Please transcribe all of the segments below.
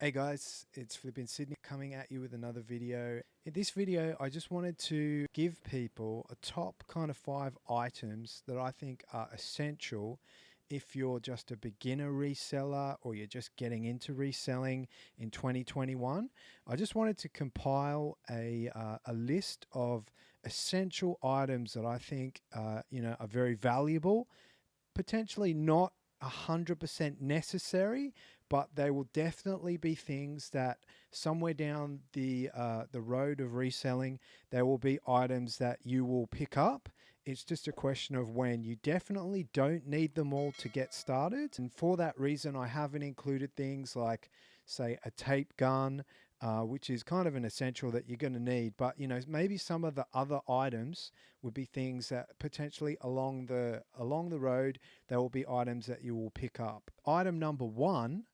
Hey guys, it's Flip in Sydney coming at you with another video. In this video, I just wanted to give people a top kind of 5 items that I think are essential if you're just a beginner reseller or you're just getting into reselling in 2021. I just wanted to compile a list of essential items that I think are very valuable, potentially not 100% necessary, but they will definitely be things that somewhere down the road of reselling, there will be items that you will pick up. It's just a question of when. You definitely don't need them all to get started. And for that reason, I haven't included things like, say, a tape gun, which is kind of an essential that you're going to need. But, maybe some of the other items would be things that potentially along the road, there will be items that you will pick up. Item number 1,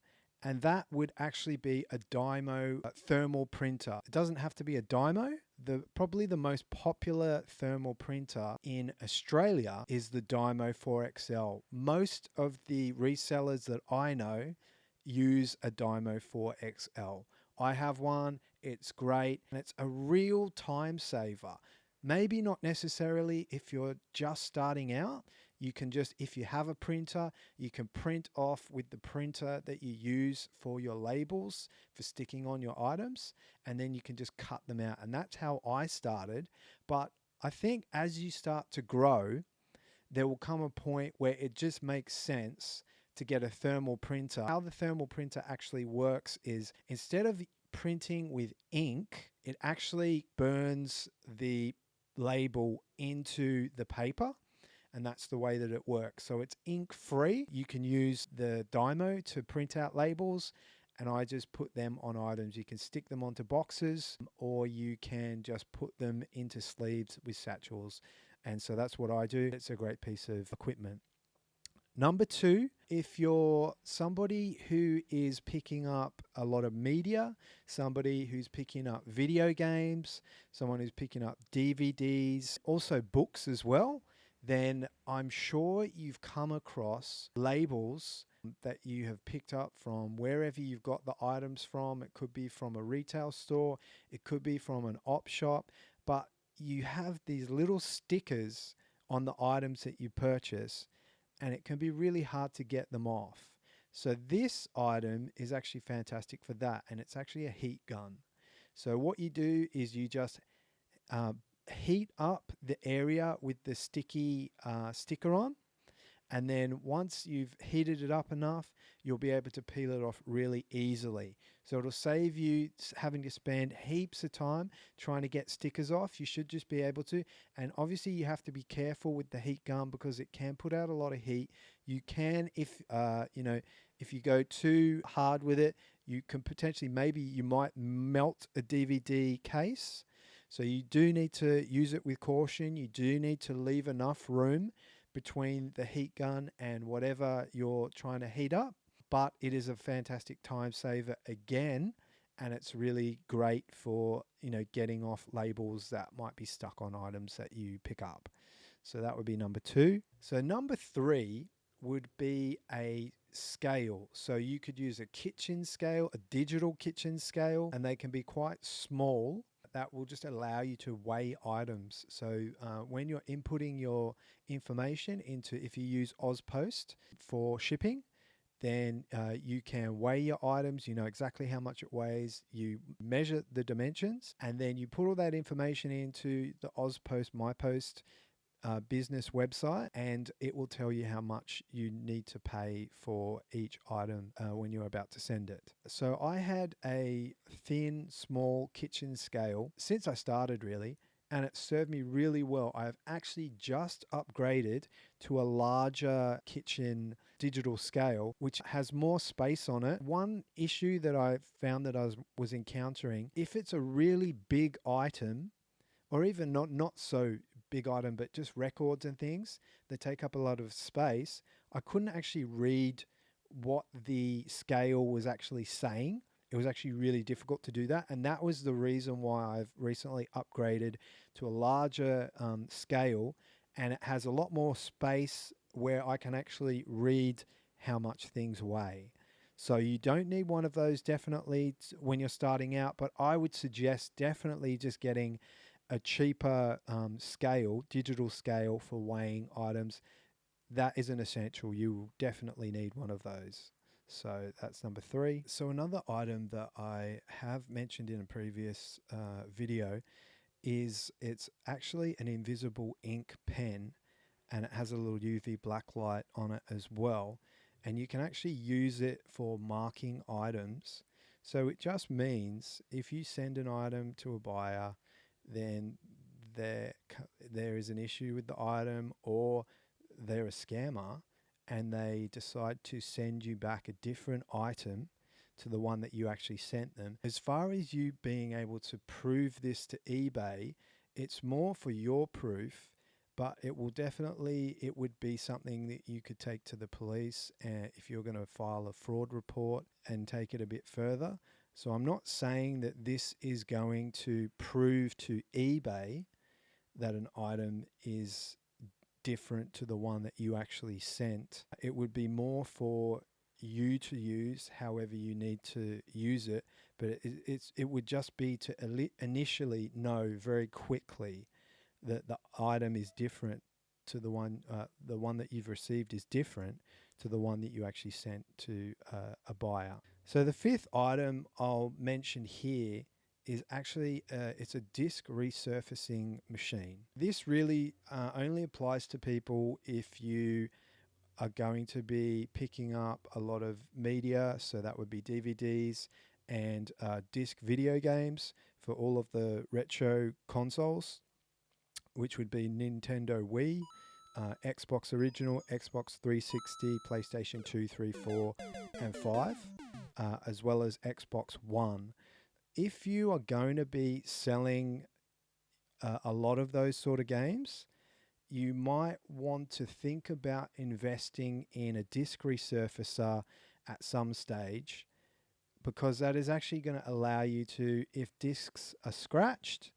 and that would actually be a DYMO thermal printer. It doesn't have to be a DYMO. Probably the most popular thermal printer in Australia is the DYMO 4XL. Most of the resellers that I know use a DYMO 4XL. I have one, it's great, and it's a real time saver. Maybe not necessarily if you're just starting out. You can just, if you have a printer, you can print off with the printer that you use for your labels for sticking on your items, and then you can just cut them out. And that's how I started. But I think as you start to grow, there will come a point where it just makes sense to get a thermal printer. How the thermal printer actually works is, instead of printing with ink, it actually burns the label into the paper, and that's the way that it works. So it's ink free. You can use the DYMO to print out labels, and I just put them on items. You can stick them onto boxes, or you can just put them into sleeves with satchels. And so that's what I do. It's a great piece of equipment. Number 2, if you're somebody who is picking up a lot of media, somebody who's picking up video games, someone who's picking up DVDs, also books as well, then I'm sure you've come across labels that you have picked up from wherever you've got the items from. It could be from a retail store, it could be from an op shop, but you have these little stickers on the items that you purchase, and it can be really hard to get them off. So this item is actually fantastic for that, and it's actually a heat gun. So what you do is you just heat up the area with the sticky sticker on, and then once you've heated it up enough, you'll be able to peel it off really easily. So it'll save you having to spend heaps of time trying to get stickers off. You should just be able to. And obviously you have to be careful with the heat gun because it can put out a lot of heat. You can, if you go too hard with it, you can potentially, maybe you might melt a DVD case. So you do need to use it with caution. You do need to leave enough room between the heat gun and whatever you're trying to heat up. But it is a fantastic time saver again, and it's really great for getting off labels that might be stuck on items that you pick up. So that would be number 2. So number 3 would be a scale. So you could use a kitchen scale, a digital kitchen scale, and they can be quite small. That will just allow you to weigh items. So when you're inputting your information into, if you use AusPost for shipping, then you can weigh your items. You know exactly how much it weighs. You measure the dimensions, and then you put all that information into the AusPost MyPost business website, and it will tell you how much you need to pay for each item when you're about to send it. So I had a thin, small kitchen scale since I started, really, and it served me really well. I've actually just upgraded to a larger kitchen digital scale, which has more space on it. One issue that I found that I was encountering, if it's a really big item, or even not so big item, but just records and things that take up a lot of space, I couldn't actually read what the scale was actually saying. It was actually really difficult to do that. And that was the reason why I've recently upgraded to a larger scale, and it has a lot more space where I can actually read how much things weigh. So you don't need one of those definitely when you're starting out, but I would suggest definitely just getting a cheaper scale, digital scale for weighing items. That is an essential. You will definitely need one of those. So that's number 3. So another item that I have mentioned in a previous video is it's actually an invisible ink pen, and it has a little UV black light on it as well. And you can actually use it for marking items. So it just means if you send an item to a buyer, then there is an issue with the item, or they're a scammer and they decide to send you back a different item to the one that you actually sent them. As far as you being able to prove this to eBay, it's more for your proof, but it would be something that you could take to the police if you're going to file a fraud report and take it a bit further. So I'm not saying that this is going to prove to eBay that an item is different to the one that you actually sent. It would be more for you to use however you need to use it, but it would just be to initially know very quickly that the item is different to the one that you've received is different to the one that you actually sent to a buyer. So the 5th item I'll mention here is actually it's a disc resurfacing machine. This really only applies to people if you are going to be picking up a lot of media, so that would be DVDs and disc video games for all of the retro consoles, which would be Nintendo Wii, Xbox Original, Xbox 360, PlayStation 2, 3, 4, and 5, as well as Xbox One. If you are going to be selling a lot of those sort of games, you might want to think about investing in a disc resurfacer at some stage, because that is actually going to allow you to, if discs are scratched,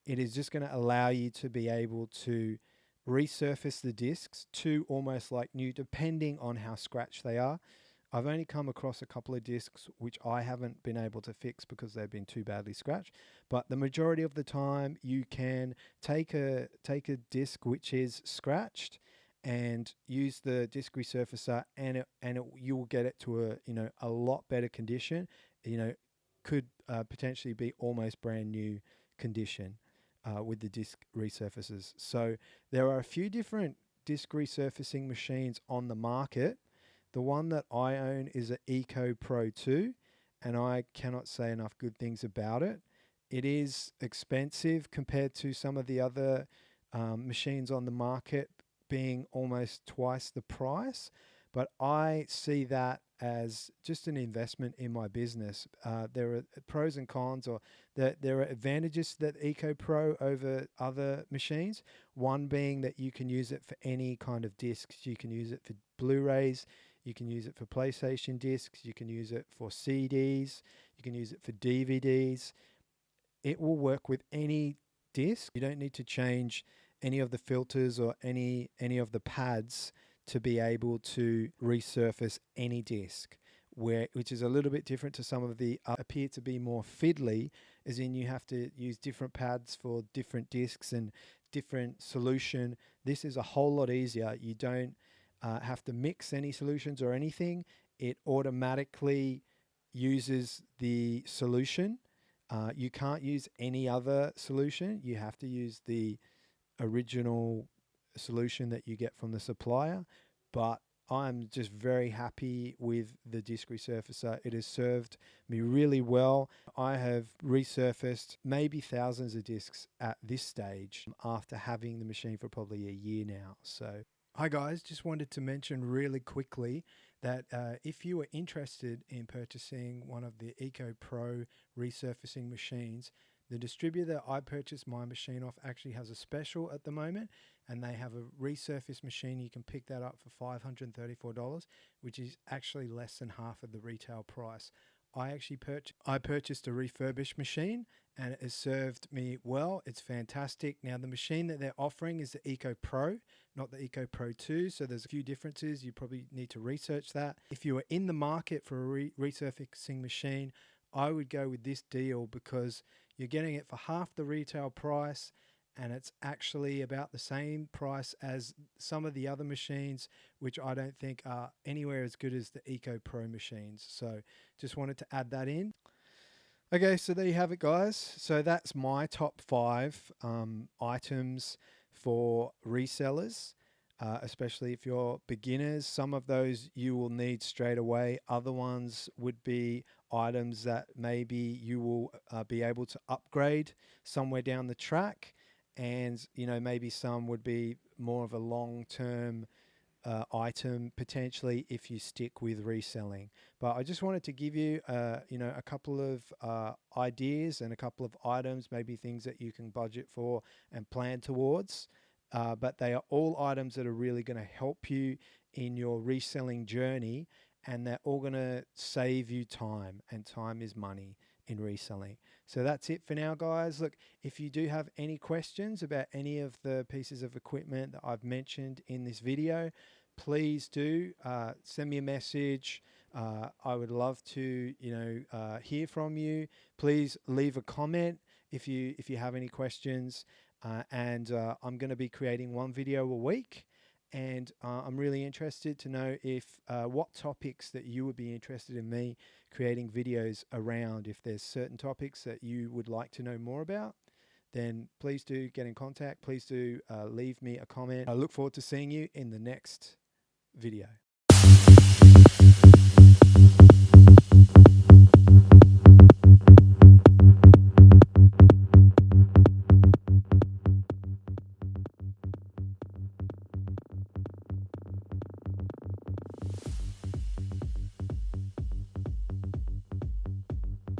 it is just going to allow you to be able to resurface the discs to almost like new, depending on how scratched they are. I've only come across a couple of discs which I haven't been able to fix because they've been too badly scratched. But the majority of the time, you can take a disc which is scratched and use the disc resurfacer, and you will get it to a lot better condition. Could potentially be almost brand new condition with the disc resurfacers. So there are a few different disc resurfacing machines on the market. The one that I own is an Ecopro 2, and I cannot say enough good things about it. It is expensive compared to some of the other machines on the market, being almost twice the price, but I see that as just an investment in my business. There are pros and cons, or there are advantages to that Ecopro over other machines. One being that you can use it for any kind of discs. You can use it for Blu-rays, you can use it for PlayStation discs, you can use it for CDs, you can use it for DVDs. It will work with any disc. You don't need to change any of the filters or any of the pads to be able to resurface any disc, which is a little bit different to some of the appear to be more fiddly, as in you have to use different pads for different discs and different solution. This is a whole lot easier. You don't have to mix any solutions or anything. It automatically uses the solution. You can't use any other solution. You have to use the original solution that you get from the supplier. But I'm just very happy with the disc resurfacer. It has served me really well. I have resurfaced maybe thousands of discs at this stage after having the machine for probably a year now. So hi guys, just wanted to mention really quickly that if you are interested in purchasing one of the Ecopro resurfacing machines, the distributor I purchased my machine off actually has a special at the moment, and they have a resurface machine. You can pick that up for $534, which is actually less than half of the retail price. I purchased a refurbished machine, and it has served me well. It's fantastic. Now, the machine that they're offering is the Ecopro, not the Ecopro 2. So there's a few differences. You probably need to research that. If you are in the market for a resurfacing machine, I would go with this deal because you're getting it for half the retail price, and it's actually about the same price as some of the other machines, which I don't think are anywhere as good as the Ecopro machines. So just wanted to add that in. Okay, so there you have it, guys. So that's my top 5 items for resellers, especially if you're beginners. Some of those you will need straight away. Other ones would be items that maybe you will be able to upgrade somewhere down the track. And, you know, maybe some would be more of a long-term item potentially if you stick with reselling. But I just wanted to give you, you know, a couple of ideas and a couple of items, maybe things that you can budget for and plan towards. But they are all items that are really going to help you in your reselling journey, and they're all going to save you time, and time is money in reselling. So that's it for now, guys. Look, if you do have any questions about any of the pieces of equipment that I've mentioned in this video, please do send me a message. I would love to, you know, hear from you. Please leave a comment if you have any questions. And I'm going to be creating 1 video a week. And I'm really interested to know if what topics that you would be interested in me creating videos around. If there's certain topics that you would like to know more about, then please do get in contact. Please do leave me a comment. I look forward to seeing you in the next video.